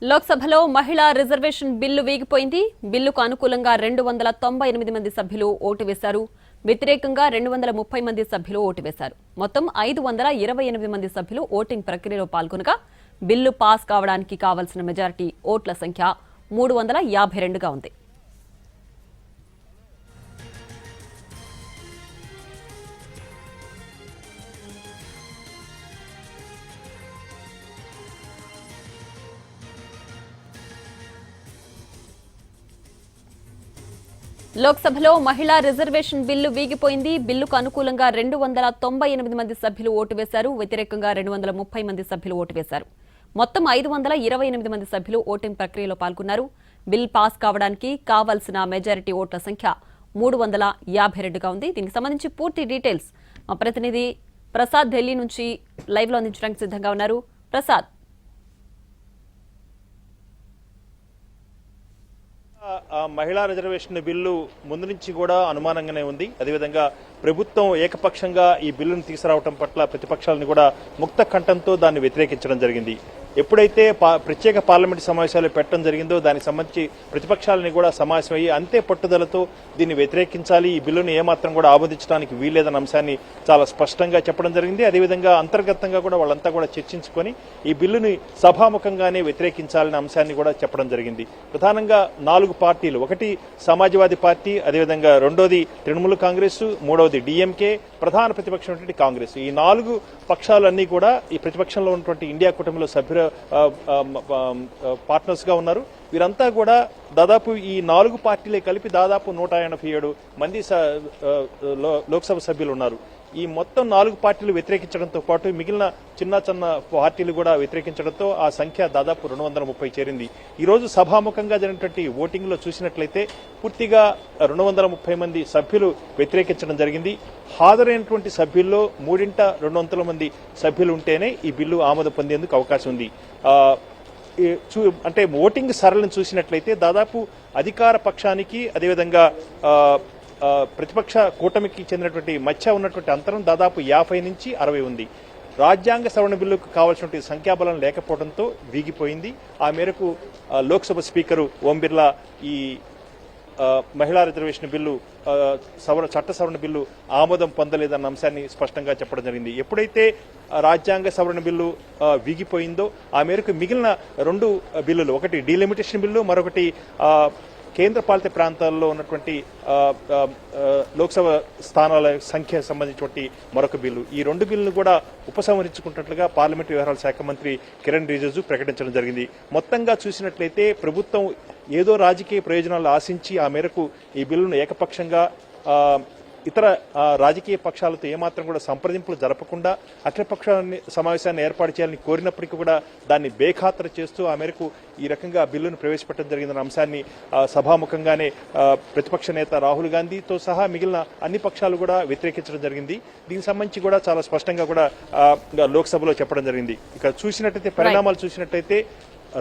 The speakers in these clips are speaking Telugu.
లోక్సభలో మహిళా రిజర్వేషన్ బిల్లు వీగిపోయింది. బిల్లుకు అనుకూలంగా 298 మంది సభ్యులు ఓటు వేశారు. వ్యతిరేకంగా 230 మంది సభ్యులు ఓటు వేశారు. మొత్తం 528 మంది సభ్యులు ఓటింగ్ ప్రక్రియలో పాల్గొనగా బిల్లు పాస్ కావడానికి కావాల్సిన మెజారిటీ ఓట్ల సంఖ్య 352గా ఉంది. లోక్సభలో మహిళా రిజర్వేషన్ బిల్లు వీగిపోయింది. బిల్లుకు అనుకూలంగా 298 మంది సభ్యులు ఓటు వేశారు. వ్యతిరేకంగా 230 మంది సభ్యులు ఓటు వేశారు. మొత్తం 528 మంది సభ్యులు ఓటింగ్ ప్రక్రియలో పాల్గొన్నారు. బిల్ పాస్ కావడానికి కావాల్సిన మెజారిటీ ఓట్ల సంఖ్య 352గా ఉంది. దీనికి సంబంధించి పూర్తి డీటెయిల్స్ మా ప్రతినిధి ప్రసాద్ ఢిల్లీ నుంచి లైవ్ లో అందించడానికి సిద్ధంగా ఉన్నారు. ప్రసాద్, మహిళా రిజర్వేషన్ బిల్లు ముందు నుంచి కూడా అనుమానంగానే ఉంది. అదేవిధంగా ప్రభుత్వం ఏకపక్షంగా ఈ బిల్లును తీసుకురావడం పట్ల ప్రతిపక్షాలను కూడా ముక్త కంఠంతో దాన్ని వ్యతిరేకించడం జరిగింది. ఎప్పుడైతే ప్రత్యేక పార్లమెంటు సమావేశాలు పెట్టడం జరిగిందో దానికి సంబంధించి ప్రతిపక్షాలని కూడా సమావేశమయ్యి అంతే పట్టుదలతో దీన్ని వ్యతిరేకించాలి, ఈ బిల్లును ఏమాత్రం కూడా ఆమోదించడానికి వీల్లేదన్న అంశాన్ని చాలా స్పష్టంగా చెప్పడం జరిగింది. అదేవిధంగా అంతర్గతంగా కూడా వాళ్ళంతా కూడా చర్చించుకొని ఈ బిల్లుని సభాముఖంగానే వ్యతిరేకించాలనే అంశాన్ని కూడా చెప్పడం జరిగింది. ప్రధానంగా 4 పార్టీలు, ఒకటి సమాజ్వాదీ పార్టీ, అదేవిధంగా రెండోది తృణమూల్ కాంగ్రెస్, మూడవది డిఎంకే, ప్రధాన ప్రతిపక్షం కాంగ్రెస్. ఈ 4 పక్షాలన్నీ కూడా ఈ ప్రతిపక్షంలో ఉన్నటువంటి ఇండియా కూటమిలో సభ్యులు పార్ట్నర్స్ గా ఉన్నారు. వీరంతా కూడా దాదాపు ఈ 4 పార్టీలే కలిపి దాదాపు 187 మంది లోక్సభ సభ్యులు ఉన్నారు. ఈ మొత్తం 4 పార్టీలు వ్యతిరేకించడంతో పాటు మిగిలిన చిన్న పార్టీలు కూడా వ్యతిరేకించడంతో ఆ సంఖ్య దాదాపు 230 చేరింది. ఈ రోజు సభాముఖంగా జరిగినటువంటి ఓటింగ్ లో చూసినట్లయితే పూర్తిగా 230 మంది సభ్యులు వ్యతిరేకించడం జరిగింది. హాజరైనటువంటి సభ్యుల్లో 200 మంది సభ్యులు ఉంటేనే ఈ బిల్లు ఆమోదం పొందేందుకు అవకాశం ఉంది. అంటే ఓటింగ్ సరళిని చూసినట్లయితే దాదాపు అధికార పక్షానికి అదేవిధంగా ప్రతిపక్ష కూటమికి చెందినటువంటి మధ్య ఉన్నటువంటి అంతరం దాదాపు 50 నుంచి 60 ఉంది. రాజ్యాంగ సవరణ బిల్లుకు కావాల్సినటువంటి సంఖ్యాబలం లేకపోవడంతో వీగిపోయింది. ఆ మేరకు లోక్సభ స్పీకరు ఓం బిర్లా ఈ మహిళా రిజర్వేషన్ బిల్లు చట్ట సవరణ బిల్లు ఆమోదం పొందలేదన్న అంశాన్ని స్పష్టంగా చెప్పడం జరిగింది. ఎప్పుడైతే రాజ్యాంగ సవరణ బిల్లు వీగిపోయిందో ఆ మేరకు మిగిలిన 2 బిల్లులు, ఒకటి డీలిమిటేషన్ బిల్లు, మరొకటి కేంద్ర పాలిత ప్రాంతాల్లో ఉన్నటువంటి లోక్సభ స్థానాల సంఖ్య సంబంధించినటువంటి మరొక బిల్లు, ఈ 2 బిల్లును కూడా ఉపసంహరించుకుంటున్నట్లుగా పార్లమెంటు వ్యవహారాల శాఖ మంత్రి కిరణ్ రిజిజు ప్రకటించడం జరిగింది. మొత్తంగా చూసినట్లయితే ప్రభుత్వం ఏదో రాజకీయ ప్రయోజనాలు ఆశించి ఆ మేరకు ఈ బిల్లును ఏకపక్షంగా ఇతర రాజకీయ పక్షాలతో ఏమాత్రం కూడా సంప్రదింపులు జరపకుండా అఖిలపక్ష సమావేశాన్ని ఏర్పాటు చేయాలని కోరినప్పటికీ కూడా దాన్ని బేఖాతరు చేస్తూ ఆ మేరకు ఈ రకంగా బిల్లును ప్రవేశపెట్టడం జరిగిందన్న అంశాన్ని సభాముఖంగానే ప్రతిపక్ష నేత రాహుల్ గాంధీతో సహా మిగిలిన అన్ని పక్షాలు కూడా వ్యతిరేకించడం జరిగింది. దీనికి సంబంధించి కూడా చాలా స్పష్టంగా కూడా లోక్సభలో చెప్పడం జరిగింది. ఇక చూసినట్టయితే పరిణామాలు చూసినట్టయితే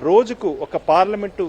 రోజుకు ఒక పార్లమెంటు